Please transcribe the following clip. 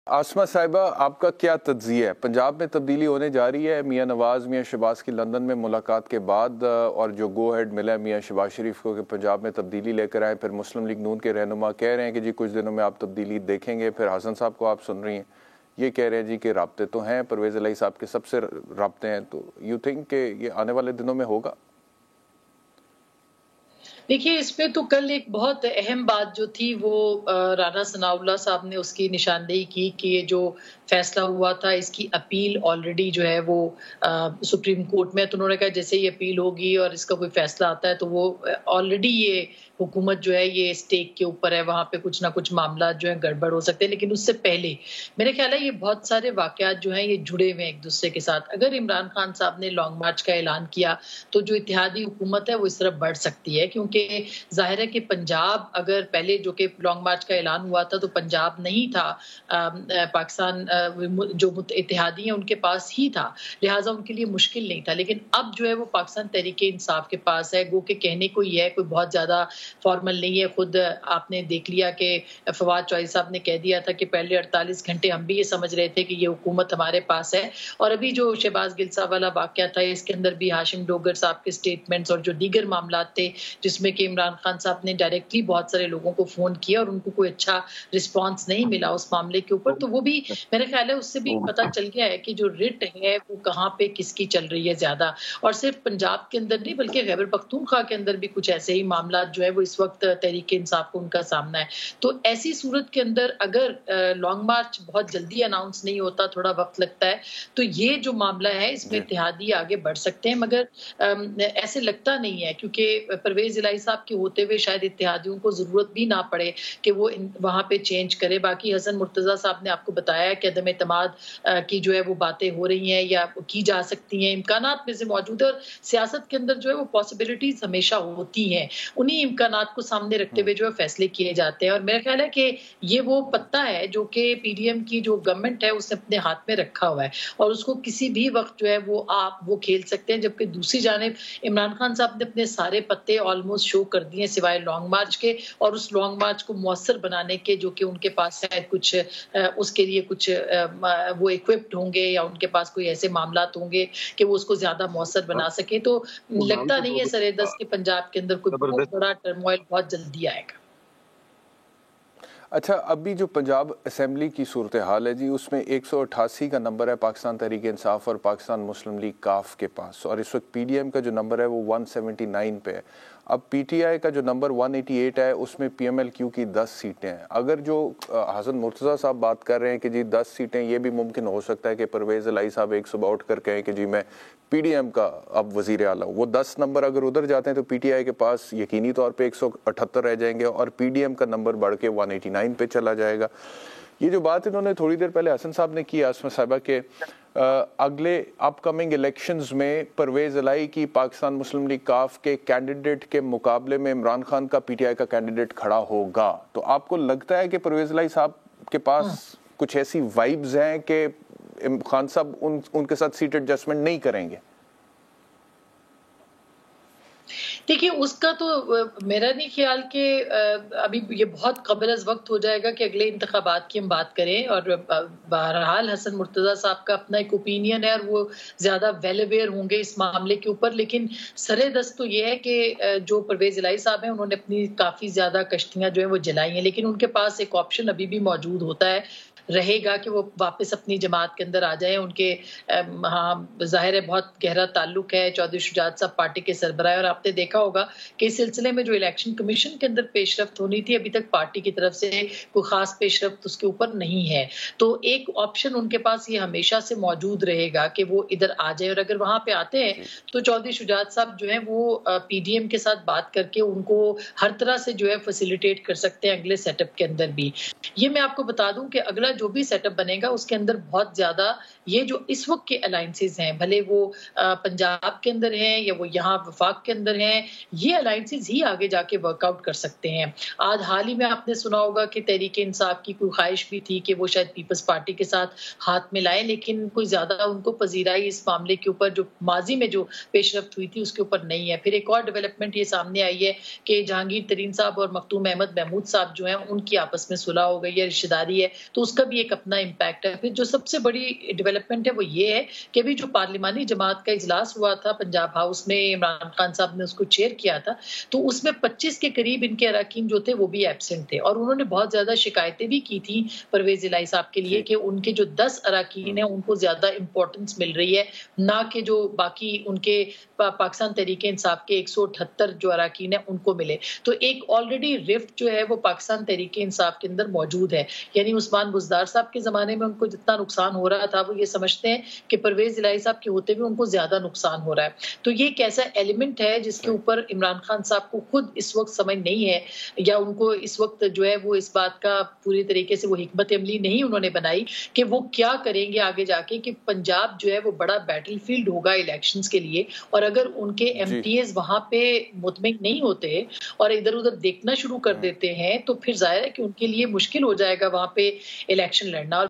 आसमा साहिबा, आपका क्या तज्जिया है? पंजाब में तब्दीली होने जा रही है मियां नवाज मियां शहबाज की लंदन में मुलाकात के बाद, और जो गो हेड मिला है मियां शहबाज शरीफ को कि पंजाब में तब्दीली लेकर आए। फिर मुस्लिम लीग नून के रहनुमा कह रहे हैं कि जी कुछ दिनों में आप तब्दीली देखेंगे। फिर हसन साहब को आप सुन रही हैं, ये कह रहे हैं जी कि राब्ते तो हैं, परवेज़ इलाही साहब के सबसे राब्ते हैं। तो यू थिंक कि ये आने वाले दिनों में होगा? देखिए, इसमें तो कल एक बहुत अहम बात जो थी वो राना सनाउल्लाह साहब ने उसकी निशानदेही की कि ये जो फैसला हुआ था इसकी अपील ऑलरेडी जो है वो सुप्रीम कोर्ट में। तो उन्होंने कहा जैसे ही अपील होगी और इसका कोई फैसला आता है तो वो ऑलरेडी ये हुकूमत जो है ये स्टेक के ऊपर है, वहां पे कुछ ना कुछ मामला जो है गड़बड़ हो सकते हैं। लेकिन उससे पहले मेरे ख्याल है ये बहुत सारे वाकयात जो हैं ये जुड़े हुए हैं एक दूसरे के साथ। अगर इमरान खान साहब ने लॉन्ग मार्च का ऐलान किया तो जो इत्तेहादी हुकूमत है वो इस तरफ बढ़ सकती है, क्योंकि जाहिर है कि पंजाब, अगर पहले जो कि लॉन्ग मार्च का ऐलान हुआ था तो पंजाब नहीं था, पाकिस्तान जो इत्तेहादी हैं उनके पास ही था, लिहाजा उनके लिए मुश्किल नहीं था। लेकिन अब जो है वो पाकिस्तान तहरीके इंसाफ के पास है। गो के कहने को ही है, कोई बहुत ज्यादा फॉर्मल नहीं है। खुद आपने देख लिया कि फवाद चौधरी साहब ने कह दिया था कि पहले 48 घंटे हम भी ये समझ रहे थे कि ये हुकूमत हमारे पास है। और अभी जो शहबाज गिल साहब वाला वाकया था इसके अंदर भी हाशिम डोगर साहब के स्टेटमेंट्स और जो दीगर मामला थे जिसमें कि इमरान खान साहब ने डायरेक्टली बहुत सारे लोगों को फोन किया और उनको कोई अच्छा रिस्पांस नहीं मिला उस मामले के ऊपर, तो वो भी मेरे ख्याल है उससे भी पता चल गया है कि जो रिट है वो कहाँ पे किसकी चल रही है ज्यादा। और सिर्फ पंजाब के अंदर नहीं बल्कि खैबर पख्तूनख्वा के अंदर भी कुछ ऐसे ही मामला जो है वो इस वक्त तहरीके इंसाफ को उनका सामना है। तो ऐसी सूरत के अंदर अगर लॉन्ग मार्च बहुत जल्दी अनाउंस नहीं होता, थोड़ा वक्त लगता है, तो ये जो मामला है इसमें इत्तेहादी आगे बढ़ सकते हैं। मगर ऐसे लगता नहीं है, क्योंकि परवेज इलाही साहब के होते हुए शायद इत्तेहादियों को जरूरत भी ना पड़े कि वो वहां पे चेंज करे। बाकी हसन मुर्तजा साहब ने आपको बताया कि अदम एतमाद की जो है वो बातें हो रही हैं या की जा सकती हैं, इम्कानात में से मौजूद है। और सियासत के अंदर जो है वो पॉसिबिलिटीज हमेशा होती हैं, उन्हीं इम्कानात को सामने रखते हुए जो है फैसले किए जाते हैं। और मेरा ख्याल है कि ये वो पत्ता है जो कि पीडीएम की जो गवर्नमेंट है उसने अपने हाथ में रखा हुआ है और उसको किसी भी वक्त जो है वो खेल सकते हैं। जबकि दूसरी जानिब इमरान खान साहब ने अपने सारे पत्ते ऑलमोस्ट शो कर दिए सिवाय लॉन्ग मार्च के, और उस लॉन्ग मार्च को मौसर बनाने के जो कि उनके पास शायद कुछ उसके लिए कुछ वो इक्विप्ड होंगे या उनके पास कोई ऐसे मामला होंगे कि वो उसको ज्यादा मौसर बना सके। तो लगता नहीं है सरेदस्त के पंजाब के अंदर कोई बहुत बड़ा टर्मोइल बहुत जल्दी आएगा। अच्छा, अभी जो पंजाब असेंबली की सूरत हाल है जी, उसमें 188 का नंबर है पाकिस्तान तहरीक इंसाफ और पाकिस्तान मुस्लिम लीग काफ के पास, और इस वक्त पीडीएम का जो नंबर है वो 179 पे है। अब पीटीआई का जो नंबर 188 है उसमें पीएमएलक्यू की 10 सीटें हैं। अगर जो हसन मुर्तज़ा साहब बात कर रहे हैं कि जी 10 सीटें, ये भी मुमकिन हो सकता है कि परवेज़ इलाही साहब एक सुबह उठ कर कहें कि जी मैं पीडीएम का अब वज़ीर आला हूँ। वो 10 नंबर अगर उधर जाते हैं तो पीटीआई के पास यकीनी तौर पे 178 रह जाएंगे और पीडीएम का नंबर बढ़ के 189 पे चला जाएगा। ये जो बात इन्होंने थोड़ी देर पहले हसन साहब ने की आसमा साहिबा के अगले अपकमिंग इलेक्शंस में परवेज़ इलाही की पाकिस्तान मुस्लिम लीग काफ के कैंडिडेट के मुकाबले में इमरान खान का पीटीआई का कैंडिडेट खड़ा होगा, तो आपको लगता है कि परवेज़ इलाही साहब के पास कुछ ऐसी वाइब्स हैं कि खान साहब उनके साथ सीट एडजस्टमेंट नहीं करेंगे? देखिए, उसका तो मेरा नहीं ख्याल कि अभी ये बहुत कबल अज़ वक्त हो जाएगा कि अगले इंतखाबात की हम बात करें। और बहरहाल हसन मुर्तज़ा साहब का अपना एक ओपिनियन है और वो ज़्यादा वेल अवेयर होंगे इस मामले के ऊपर। लेकिन सरे दस्त तो ये है कि जो परवेज़ इलाही साहब हैं उन्होंने अपनी काफ़ी ज़्यादा कश्तियाँ जो हैं वो जलाई हैं, लेकिन उनके पास एक ऑप्शन अभी भी मौजूद होता है रहेगा कि वो वापस अपनी जमात के अंदर आ जाएं। उनके हाँ जाहिर है बहुत गहरा ताल्लुक है चौधरी शुजात साहब पार्टी के सरबराह, और आपने देखा होगा कि इस सिलसिले में जो इलेक्शन कमीशन के अंदर पेशरफ्त होनी थी अभी तक पार्टी की तरफ से कोई खास पेशरफ्त उसके ऊपर नहीं है। तो एक ऑप्शन उनके पास ये हमेशा से मौजूद रहेगा कि वो इधर आ जाए, और अगर वहां पे आते हैं तो चौधरी शुजात साहब जो है वो पीडीएम के साथ बात करके उनको हर तरह से जो है फैसिलिटेट कर सकते हैं अगले सेटअप के अंदर भी। ये मैं आपको बता दूं कि अगला जो भी सेटअप बनेगा उसके अंदर बहुत ज्यादा ये जो इस वक्त के अलायंसेस हैं, भले वो पंजाब के अंदर हैं या वो यहाँ वफाक के अंदर हैं, ये अलायंसेस ही आगे जाके वर्कआउट कर सकते हैं। आज हाल ही में आपने सुना होगा कि तहरीक इंसाफ की कोई ख्वाहिश भी थी कि वो शायद पीपल्स पार्टी के साथ हाथ मिलाए, लेकिन कोई ज्यादा उनको पजीराई इस मामले के ऊपर जो माजी में जो पेशरफ्त हुई थी उसके ऊपर नहीं है। फिर एक और डेवलपमेंट ये सामने आई है कि जहांगीर तरीन साहब और मखदूम अहमद महमूद साहब जो हैं उनकी आपस में सुलह हो गई है, रिश्तेदारी है, तो उसका کا بھی ایک اپنا امپیکٹ ہے. پھر جو سب سے بڑی ڈیولپمنٹ ہے وہ یہ ہے کہ ابھی جو پارلیمانی جماعت کا اجلاس ہوا تھا پنجاب ہاؤس میں، عمران خان صاحب نے اس کو چیئر کیا تھا، تو اس میں 25 کے قریب ان کے اراکین جو تھے وہ بھی ایبسنٹ تھے، اور انہوں نے بہت زیادہ شکایتیں بھی کی تھی پرویز الہی صاحب کے لیے کہ ان کے جو 10 اراکین ہیں ان کو زیادہ امپورٹنس مل رہی ہے، نہ کہ جو باقی ان کے پاکستان تحریک انصاف کے 178 جو اراکین ہیں ان کو ملے. تو ایک آلریڈی رفٹ جو ہے وہ پاکستان تحریک انصاف کے اندر موجود ہے. یعنی عثمان بزدار صاحب کے زمانے میں ان کو جتنا نقصان ہو رہا تھا وہ یہ سمجھتے ہیں کہ پرویز الہی صاحب کے ہوتے ہوئے ان کو زیادہ نقصان ہو رہا ہے. تو یہ ایک ایسا ایلیمنٹ ہے جس کے اوپر عمران خان صاحب کو خود اس وقت سمجھ نہیں ہے، یا ان کو اس وقت جو ہے وہ اس بات کا پوری طریقے سے وہ حکمت عملی نہیں انہوں نے بنائی کہ وہ کیا کریں گے آگے جا کے، کہ پنجاب جو ہے وہ بڑا بیٹل فیلڈ ہوگا الیکشنز کے لیے، اور اگر ان کے ایم ٹی ایز وہاں پہ مطمئن نہیں ہوتے اور ادھر ادھر دیکھنا شروع کر دیتے ہیں تو پھر ظاہر ہے کہ ان کے لیے مشکل ہو جائے گا وہاں پہ الیکشن لڑنا.